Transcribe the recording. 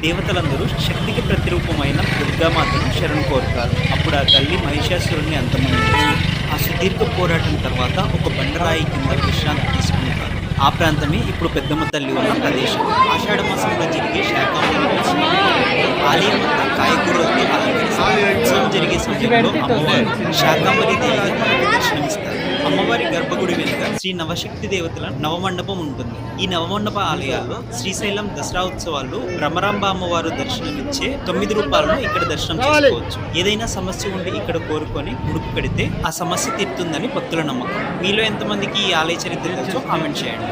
దేవతలందరూ శక్తికి ప్రతిరూపమైన దుర్గామాతను శరణు కోరుతారు. అప్పుడు ఆ తల్లి మహిషాసురుడిని అంతమొందించి ఆ సుదీర్ఘ పోరాటం తర్వాత ఒక బండరాయి కింద విశ్రాంతి తీసుకుంటారు. ఆ ప్రాంతమే ఇప్పుడు పెద్దమ్మ తల్లి ఉన్న ప్రదేశం. ఆషాఢ మాసంలో జరిగే శాకాంబరి ఉత్సవం ఆలయం అంతా కాయగూరలతో అలంకరిస్తారు. ఉత్సవం జరిగే సమయంలో అమ్మవారు శాకాంబరి దేవిగా మనకు దర్శనమిస్తారు. అమ్మవారి గర్భగుడి వెనుక శ్రీ నవశక్తి దేవతల నవమండపం ఉంటుంది. ఈ నవమండప ఆలయాల్లో శ్రీశైలం దసరా ఉత్సవాల్లో భ్రమరాంబ అమ్మవారు దర్శనమిచ్చే 9 రూపాయలను ఇక్కడ దర్శనం చేసుకోవచ్చు. ఏదైనా సమస్య ఉండి ఇక్కడ కోరుకొని ముడుపు పెడితే ఆ సమస్య తీరుతుందని భక్తుల నమ్మకం. మీలో ఎంతమందికి ఈ ఆలయ చరిత్ర తెలుసో కామెంట్ చేయండి.